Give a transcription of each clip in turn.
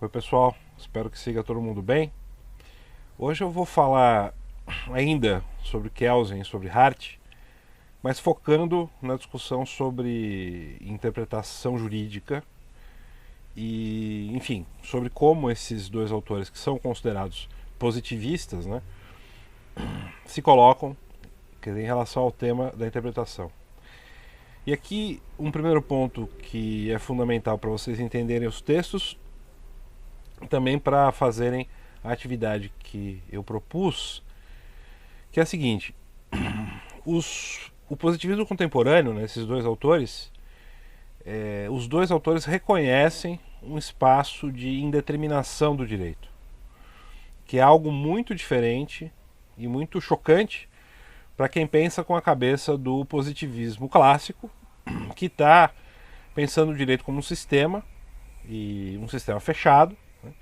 Oi pessoal, espero que siga todo mundo bem. Hoje eu vou falar ainda sobre Kelsen, sobre Hart, mas focando na discussão sobre interpretação jurídica e, enfim, sobre como esses dois autores que são considerados positivistas, né, se colocam em relação ao tema da interpretação. E aqui um primeiro ponto que é fundamental para vocês entenderem os textos, também para fazerem a atividade que eu propus, que é a seguinte: o positivismo contemporâneo, né, esses dois autores, os dois autores reconhecem um espaço de indeterminação do direito, que é algo muito diferente e muito chocante para quem pensa com a cabeça do positivismo clássico, que está pensando o direito como um sistema, e um sistema fechado, né,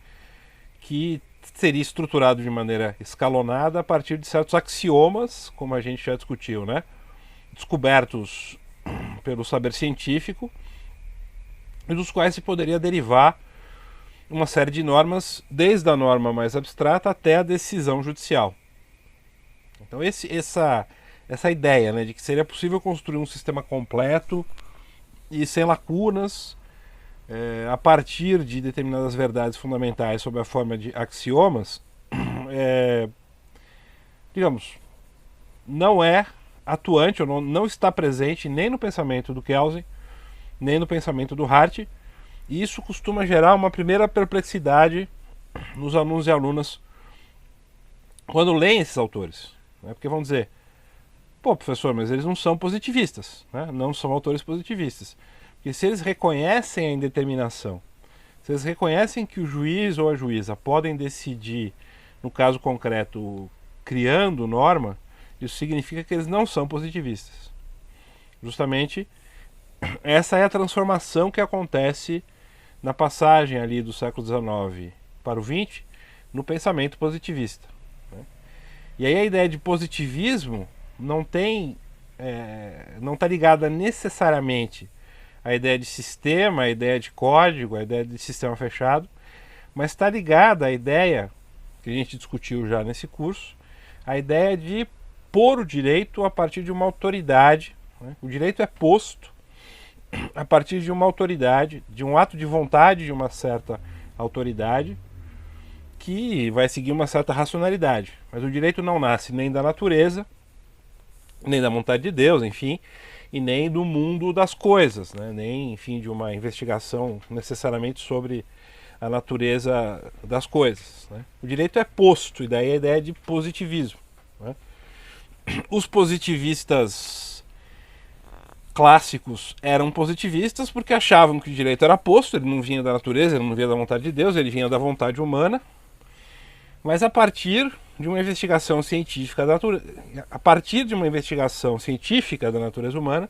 que seria estruturado de maneira escalonada a partir de certos axiomas, como a gente já discutiu, né, descobertos pelo saber científico, e dos quais se poderia derivar uma série de normas, desde a norma mais abstrata até a decisão judicial. Então essa ideia, né, de que seria possível construir um sistema completo e sem lacunas, a partir de determinadas verdades fundamentais sob a forma de axiomas, digamos, não é atuante, ou não está presente nem no pensamento do Kelsen, nem no pensamento do Hart, e isso costuma gerar uma primeira perplexidade nos alunos e alunas quando leem esses autores, né? Porque vão dizer: pô, professor, mas eles não são positivistas, né? Não são autores positivistas. Porque se eles reconhecem a indeterminação, se eles reconhecem que o juiz ou a juíza podem decidir, no caso concreto, criando norma, isso significa que eles não são positivistas. Justamente essa é a transformação que acontece na passagem ali do século XIX para o XX no pensamento positivista, né? E aí a ideia de positivismo não está ligada necessariamente à ideia de sistema, à ideia de código, à ideia de sistema fechado, mas está ligada à ideia que a gente discutiu já nesse curso, a ideia de pôr o direito a partir de uma autoridade, né? O direito é posto a partir de uma autoridade, de um ato de vontade de uma certa autoridade, que vai seguir uma certa racionalidade. Mas o direito não nasce nem da natureza, nem da vontade de Deus, enfim, e nem do mundo das coisas, né? Nem, enfim, de uma investigação necessariamente sobre a natureza das coisas, né? O direito é posto, e daí a ideia de positivismo, né? Os positivistas clássicos eram positivistas porque achavam que o direito era posto, ele não vinha da natureza, ele não vinha da vontade de Deus, ele vinha da vontade humana. Mas a partir de uma investigação científica da natureza humana,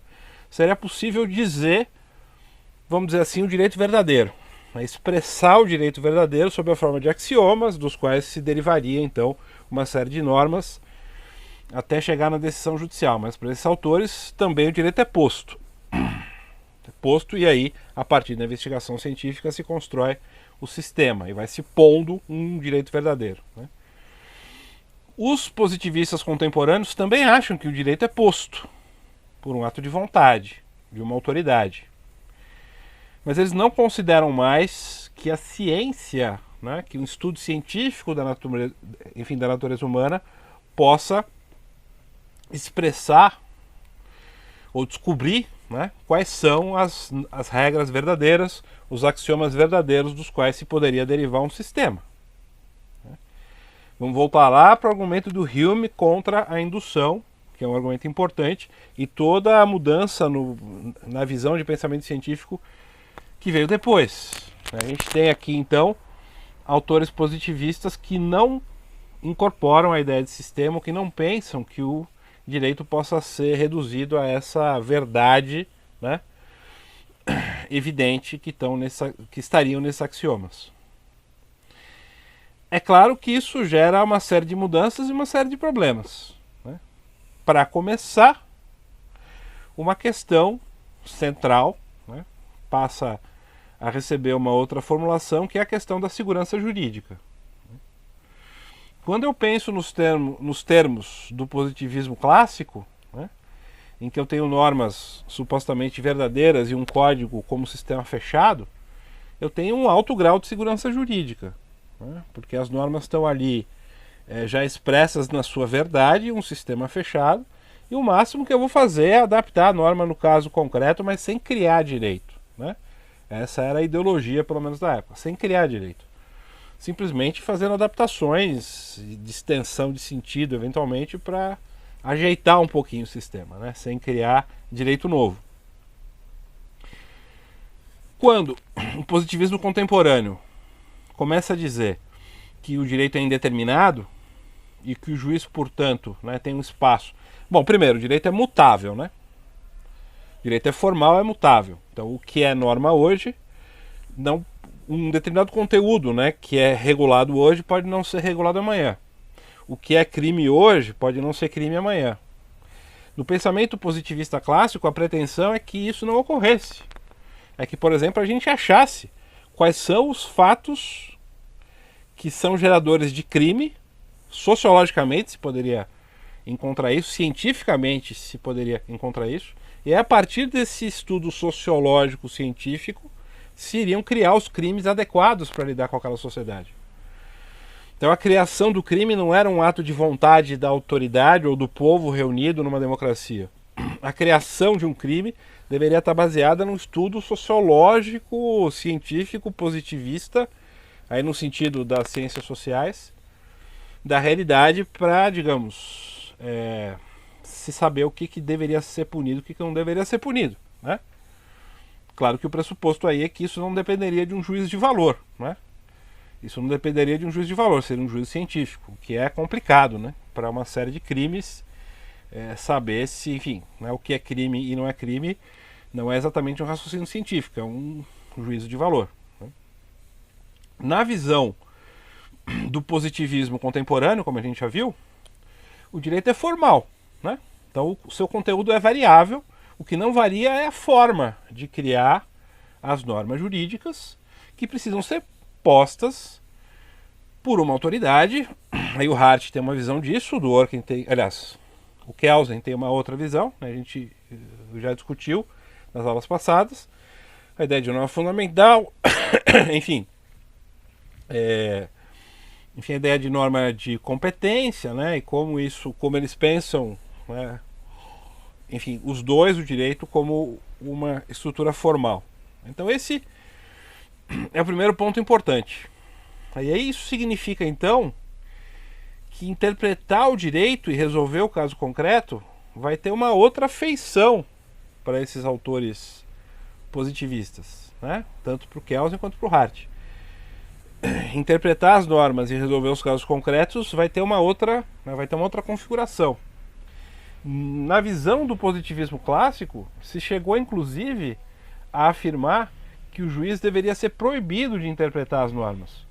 seria possível dizer, vamos dizer assim, o direito verdadeiro, expressar o direito verdadeiro sob a forma de axiomas, dos quais se derivaria então uma série de normas até chegar na decisão judicial. Mas para esses autores também o direito é posto. É posto, e aí, a partir da investigação científica, se constrói o sistema e vai se pondo um direito verdadeiro, né? Os positivistas contemporâneos também acham que o direito é posto por um ato de vontade, de uma autoridade. Mas eles não consideram mais que a ciência, né, que um estudo científico da natureza, enfim, da natureza humana possa expressar ou descobrir, né, quais são as regras verdadeiras, os axiomas verdadeiros dos quais se poderia derivar um sistema. Vamos voltar lá para o argumento do Hume contra a indução, que é um argumento importante, e toda a mudança na visão de pensamento científico que veio depois. A gente tem aqui, então, autores positivistas que não incorporam a ideia de sistema, que não pensam que o direito possa ser reduzido a essa verdade, né, evidente que estariam nesses axiomas. É claro que isso gera uma série de mudanças e uma série de problemas, né? Para começar, uma questão central, né, passa a receber uma outra formulação, que é a questão da segurança jurídica. Quando eu penso nos termos do positivismo clássico, né, em que eu tenho normas supostamente verdadeiras e um código como sistema fechado, eu tenho um alto grau de segurança jurídica, né, porque as normas estão ali já expressas na sua verdade, um sistema fechado, e o máximo que eu vou fazer é adaptar a norma no caso concreto, mas sem criar direito, né? Essa era a ideologia, pelo menos da época, sem criar direito. Simplesmente fazendo adaptações de extensão de sentido, eventualmente, para ajeitar um pouquinho o sistema, né? Sem criar direito novo. Quando o positivismo contemporâneo começa a dizer que o direito é indeterminado e que o juiz, portanto, né, tem um espaço... Bom, primeiro, o direito é mutável, né? O direito é formal, é mutável. Então, o que é norma hoje, não, um determinado conteúdo, né, que é regulado hoje pode não ser regulado amanhã. O que é crime hoje pode não ser crime amanhã. No pensamento positivista clássico, a pretensão é que isso não ocorresse. É que, por exemplo, a gente achasse quais são os fatos que são geradores de crime. Sociologicamente se poderia encontrar isso, cientificamente se poderia encontrar isso, e a partir desse estudo sociológico científico se iriam criar os crimes adequados para lidar com aquela sociedade. Então a criação do crime não era um ato de vontade da autoridade ou do povo reunido numa democracia. A criação de um crime deveria estar baseada num estudo sociológico, científico, positivista, aí no sentido das ciências sociais, da realidade, para, digamos, se saber o que deveria ser punido e o que não deveria ser punido, né? Claro que o pressuposto aí é que isso não dependeria de um juízo de valor, né? Isso não dependeria de um juízo de valor, seria um juízo científico, o que é complicado, né? Para uma série de crimes, saber se, enfim, né, o que é crime e não é crime não é exatamente um raciocínio científico, é um juízo de valor, né? Na visão do positivismo contemporâneo, como a gente já viu, o direito é formal, né? Então o seu conteúdo é variável, o que não varia é a forma de criar as normas jurídicas que precisam ser postas por uma autoridade. Aí o Hart tem uma visão disso, o Dworkin tem, aliás, o Kelsen tem uma outra visão, né? A gente já discutiu nas aulas passadas, a ideia de norma fundamental, enfim, a ideia de norma de competência, né, e como eles pensam, né, enfim, os dois, o direito como uma estrutura formal. Então esse é o primeiro ponto importante. E aí isso significa então que interpretar o direito e resolver o caso concreto vai ter uma outra feição para esses autores positivistas, né, tanto para o Kelsen quanto para o Hart. Interpretar as normas e resolver os casos concretos vai ter uma outra configuração. Na visão do positivismo clássico, se chegou inclusive a afirmar que o juiz deveria ser proibido de interpretar as normas,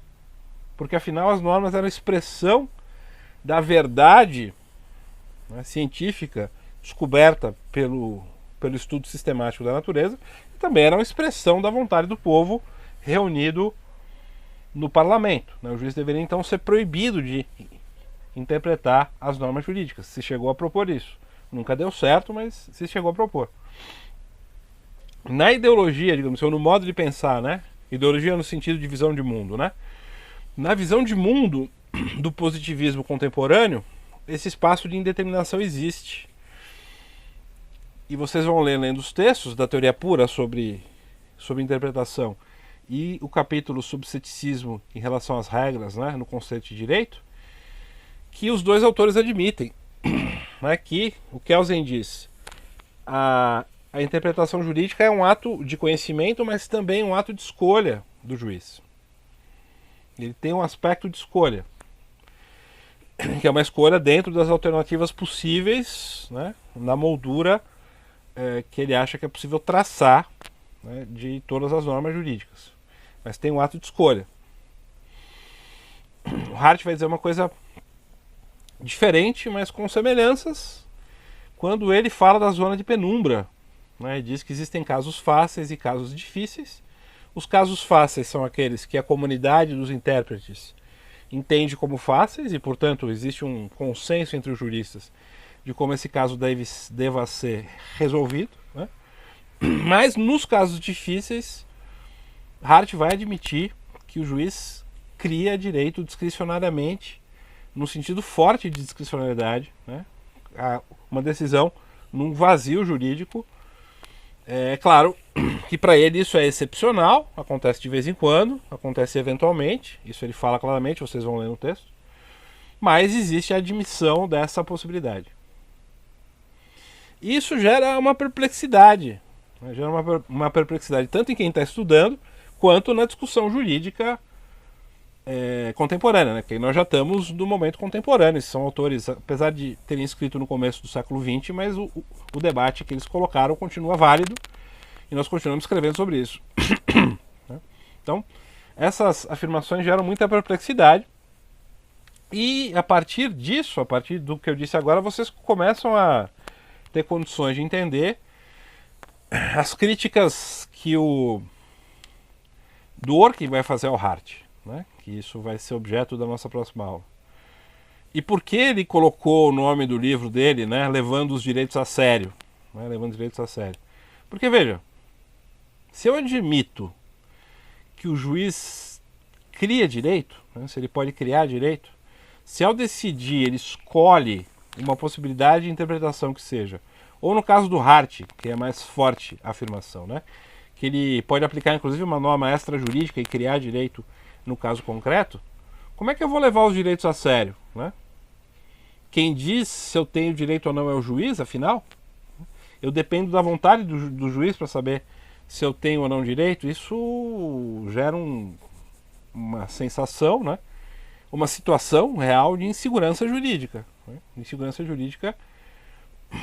porque afinal as normas eram expressão da verdade, né, científica descoberta pelo estudo sistemático da natureza, e também eram expressão da vontade do povo reunido no parlamento, né? O juiz deveria então ser proibido de interpretar as normas jurídicas. Se chegou a propor isso. Nunca deu certo, mas se chegou a propor. Na ideologia, digamos, ou no modo de pensar, né? Ideologia no sentido de visão de mundo, né? Na visão de mundo do positivismo contemporâneo, esse espaço de indeterminação existe. E vocês vão lendo os textos da teoria pura sobre interpretação e o capítulo sobre ceticismo em relação às regras, né, no conceito de direito, que os dois autores admitem, né, que o Kelsen diz a interpretação jurídica é um ato de conhecimento, mas também um ato de escolha do juiz. Ele tem um aspecto de escolha, que é uma escolha dentro das alternativas possíveis, né, na moldura que ele acha que é possível traçar, né, de todas as normas jurídicas. Mas tem um ato de escolha. O Hart vai dizer uma coisa diferente, mas com semelhanças, quando ele fala da zona de penumbra, né? Diz que existem casos fáceis e casos difíceis. Os casos fáceis são aqueles que a comunidade dos intérpretes entende como fáceis e, portanto, existe um consenso entre os juristas de como esse caso deva ser resolvido, né? Mas nos casos difíceis, Hart vai admitir que o juiz cria direito discricionariamente, no sentido forte de discricionariedade, né? Uma decisão num vazio jurídico. É claro que para ele isso é excepcional, acontece de vez em quando, acontece eventualmente, isso ele fala claramente, vocês vão ler no texto, mas existe a admissão dessa possibilidade. Isso gera uma perplexidade, né? Gera uma perplexidade tanto em quem está estudando, quanto na discussão jurídica contemporânea, né? Que nós já estamos no momento contemporâneo. Esses são autores, apesar de terem escrito no começo do século XX, mas o debate que eles colocaram continua válido e nós continuamos escrevendo sobre isso. Então, essas afirmações geram muita perplexidade e a partir disso, a partir do que eu disse agora, vocês começam a ter condições de entender as críticas que o Dworkin vai fazer ao Hart, né? Que isso vai ser objeto da nossa próxima aula. E por que ele colocou o nome do livro dele, né, levando os direitos a sério? Né, levando os direitos a sério. Porque, veja, se eu admito que o juiz cria direito, né, se ele pode criar direito, se ao decidir ele escolhe uma possibilidade de interpretação que seja, ou no caso do Hart, que é mais forte a afirmação, né, que ele pode aplicar inclusive uma norma extrajurídica e criar direito no caso concreto, como é que eu vou levar os direitos a sério, né? Quem diz se eu tenho direito ou não é o juiz, afinal? Eu dependo da vontade do juiz para saber se eu tenho ou não direito. Isso gera uma sensação, né? Uma situação real de insegurança jurídica. Né? Insegurança jurídica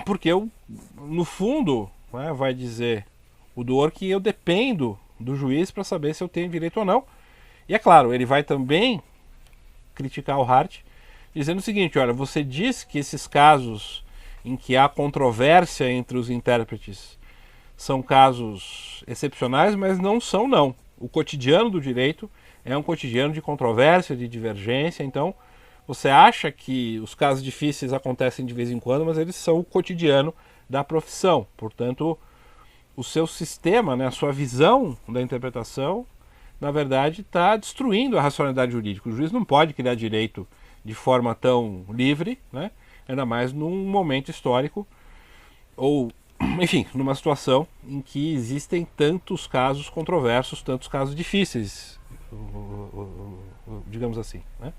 porque eu, no fundo, né, vai dizer o Dworkin que eu dependo do juiz para saber se eu tenho direito ou não. E é claro, ele vai também criticar o Hart, dizendo o seguinte: olha, você diz que esses casos em que há controvérsia entre os intérpretes são casos excepcionais, mas não são, não. O cotidiano do direito é um cotidiano de controvérsia, de divergência, então você acha que os casos difíceis acontecem de vez em quando, mas eles são o cotidiano da profissão. Portanto, o seu sistema, né, a sua visão da interpretação, na verdade, está destruindo a racionalidade jurídica. O juiz não pode criar direito de forma tão livre, né? Ainda mais num momento histórico, ou, enfim, numa situação em que existem tantos casos controversos, tantos casos difíceis, digamos assim, né?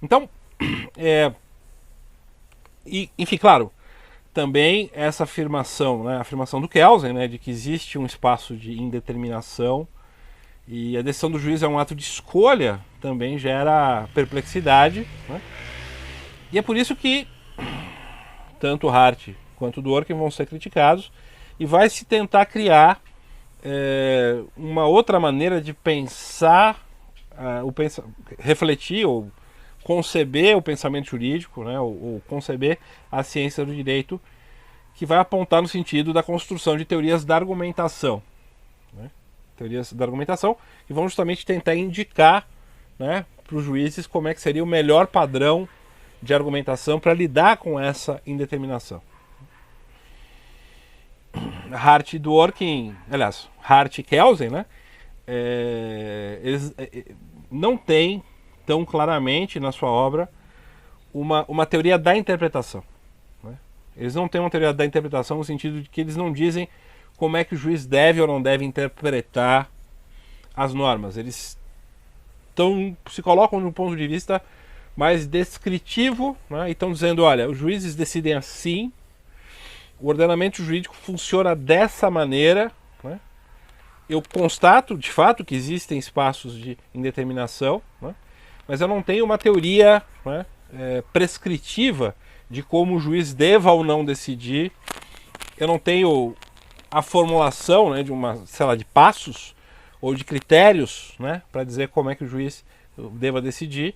Então, enfim, claro, também essa afirmação, né, a afirmação do Kelsen, né, de que existe um espaço de indeterminação e a decisão do juiz é um ato de escolha, também gera perplexidade, né? E é por isso que tanto o Hart quanto o Dworkin vão ser criticados e vai se tentar criar uma outra maneira de pensar, refletir ou conceber o pensamento jurídico, né, ou conceber a ciência do direito, que vai apontar no sentido da construção de teorias da argumentação. Né? Teorias da argumentação que vão justamente tentar indicar, né, para os juízes como é que seria o melhor padrão de argumentação para lidar com essa indeterminação. Hart e Dworkin, aliás, Hart e Kelsen, né, eles não têm tão claramente na sua obra uma teoria da interpretação. Né? Eles não têm uma teoria da interpretação no sentido de que eles não dizem como é que o juiz deve ou não deve interpretar as normas. Eles se colocam de um ponto de vista mais descritivo, né? E estão dizendo, olha, os juízes decidem assim, o ordenamento jurídico funciona dessa maneira, né? Eu constato, de fato, que existem espaços de indeterminação, né? Mas eu não tenho uma teoria, né, prescritiva de como o juiz deva ou não decidir. Eu não tenho a formulação, né, de uma, sei lá, de passos ou de critérios, né, para dizer como é que o juiz deva decidir.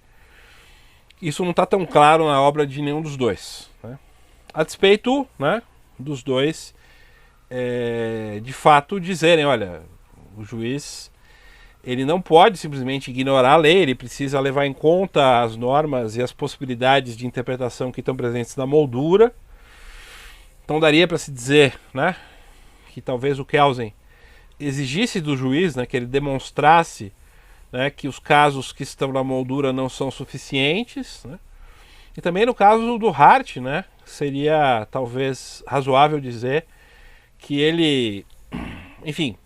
Isso não está tão claro na obra de nenhum dos dois. Né? A despeito, né, dos dois, de fato, dizerem, olha, o juiz ele não pode simplesmente ignorar a lei, ele precisa levar em conta as normas e as possibilidades de interpretação que estão presentes na moldura. Então daria para se dizer, né, que talvez o Kelsen exigisse do juiz, né, que ele demonstrasse, né, que os casos que estão na moldura não são suficientes, né? E também no caso do Hart, né, seria talvez razoável dizer que ele, enfim,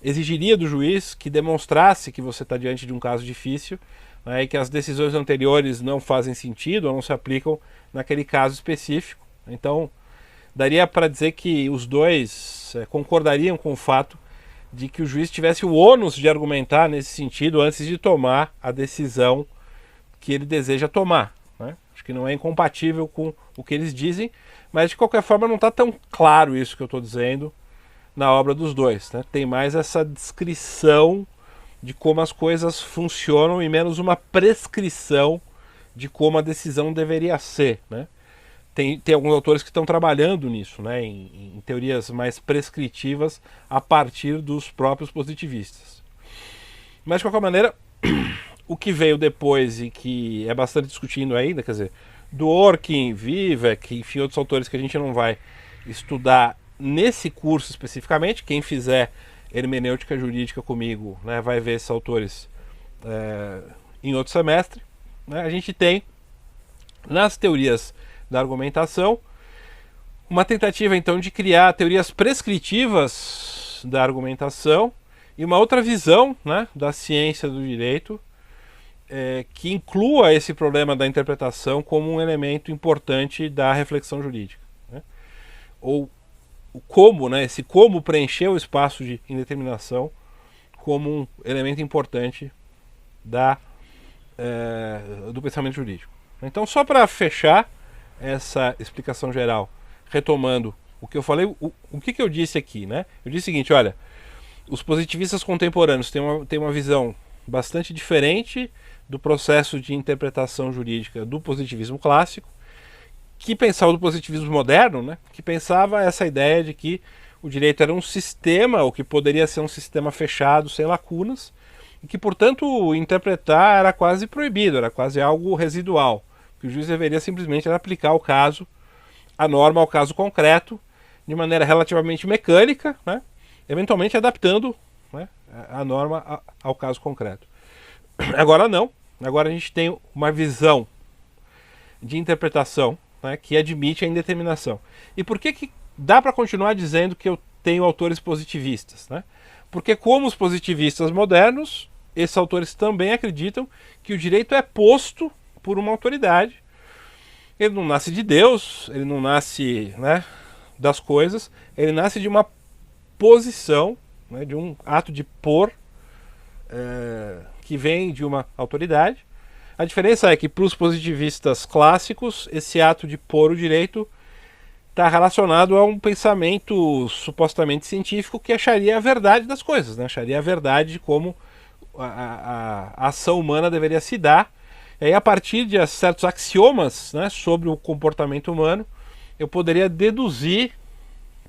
exigiria do juiz que demonstrasse que você está diante de um caso difícil, né, e que as decisões anteriores não fazem sentido ou não se aplicam naquele caso específico. Então, daria para dizer que os dois concordariam com o fato de que o juiz tivesse o ônus de argumentar nesse sentido antes de tomar a decisão que ele deseja tomar, né? Acho que não é incompatível com o que eles dizem, mas de qualquer forma não está tão claro isso que eu estou dizendo na obra dos dois, né? Tem mais essa descrição de como as coisas funcionam e menos uma prescrição de como a decisão deveria ser, né? Tem alguns autores que estão trabalhando nisso, né, em teorias mais prescritivas a partir dos próprios positivistas. Mas, de qualquer maneira, o que veio depois e que é bastante discutido ainda, quer dizer, Dworkin, Vivek, enfim, outros autores que a gente não vai estudar nesse curso especificamente. Quem fizer hermenêutica jurídica comigo, né, vai ver esses autores em outro semestre, né. A gente tem, nas teorias da argumentação, uma tentativa então de criar teorias prescritivas da argumentação e uma outra visão, né, da ciência do direito que inclua esse problema da interpretação como um elemento importante da reflexão jurídica, né? Ou como, né, esse como preencher o espaço de indeterminação como um elemento importante do pensamento jurídico. Então, só para fechar essa explicação geral, retomando o que eu falei, o que eu disse aqui, né? Eu disse o seguinte, olha, os positivistas contemporâneos têm uma visão bastante diferente do processo de interpretação jurídica do positivismo clássico, que pensava do positivismo moderno, né? Que pensava essa ideia de que o direito era um sistema, ou que poderia ser um sistema fechado, sem lacunas, e que, portanto, interpretar era quase proibido, era quase algo residual. Que o juiz deveria simplesmente aplicar a norma ao caso concreto, de maneira relativamente mecânica, né? Eventualmente adaptando, né, a norma ao caso concreto. Agora não. Agora a gente tem uma visão de interpretação, né, que admite a indeterminação. E por que dá para continuar dizendo que eu tenho autores positivistas, né? Porque, como os positivistas modernos, esses autores também acreditam que o direito é posto por uma autoridade. Ele não nasce de Deus, ele não nasce, né, das coisas, ele nasce de uma posição, né, de um ato de pôr que vem de uma autoridade. A diferença é que, para os positivistas clássicos, esse ato de pôr o direito está relacionado a um pensamento supostamente científico que acharia a verdade das coisas, né? Acharia a verdade de como a ação humana deveria se dar. E aí, a partir de certos axiomas, né, sobre o comportamento humano, eu poderia deduzir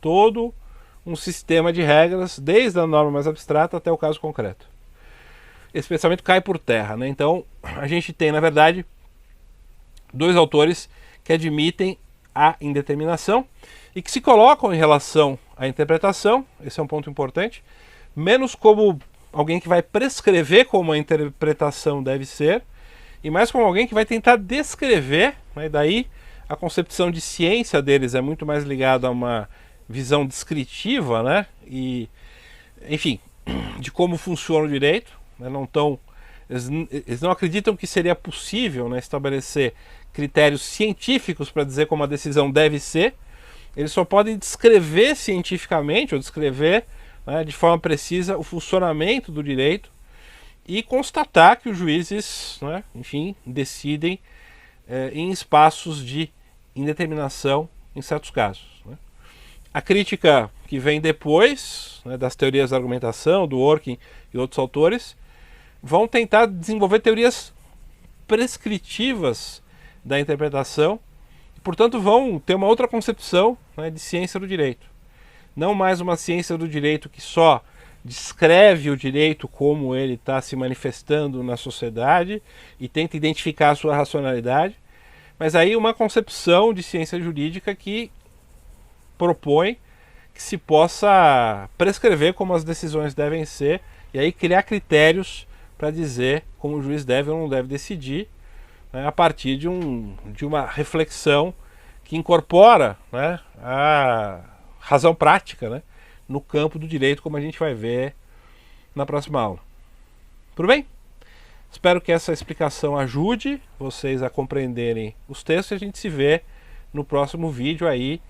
todo um sistema de regras, desde a norma mais abstrata até o caso concreto. Esse pensamento cai por terra, né? Então, a gente tem, na verdade, dois autores que admitem a indeterminação e que se colocam em relação à interpretação, esse é um ponto importante, menos como alguém que vai prescrever como a interpretação deve ser, e mais como alguém que vai tentar descrever, né? Daí a concepção de ciência deles é muito mais ligada a uma visão descritiva, né? E, enfim, de como funciona o direito, né? Eles não acreditam que seria possível, né, estabelecer critérios científicos para dizer como a decisão deve ser. Eles só podem descrever cientificamente, ou descrever, né, de forma precisa o funcionamento do direito e constatar que os juízes, né, enfim, decidem em espaços de indeterminação em certos casos, né. A crítica que vem depois, né, das teorias da argumentação, do Dworkin e outros autores, vão tentar desenvolver teorias prescritivas da interpretação e, portanto, vão ter uma outra concepção, né, de ciência do direito. Não mais uma ciência do direito que só descreve o direito como ele está se manifestando na sociedade e tenta identificar a sua racionalidade, mas aí uma concepção de ciência jurídica que propõe que se possa prescrever como as decisões devem ser e aí criar critérios para dizer como o juiz deve ou não deve decidir, né, a partir de uma reflexão que incorpora, né, a razão prática, né, no campo do direito, como a gente vai ver na próxima aula. Tudo bem? Espero que essa explicação ajude vocês a compreenderem os textos e a gente se vê no próximo vídeo aí,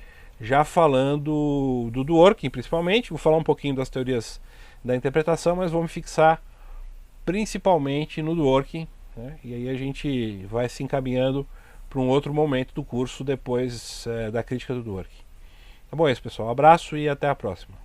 já falando do Dworkin principalmente. Vou falar um pouquinho das teorias da interpretação, mas vou me fixar principalmente no Dworkin, né? E aí a gente vai se encaminhando para um outro momento do curso depois da crítica do Dworkin. Tá bom, é isso, pessoal. Um abraço e até a próxima.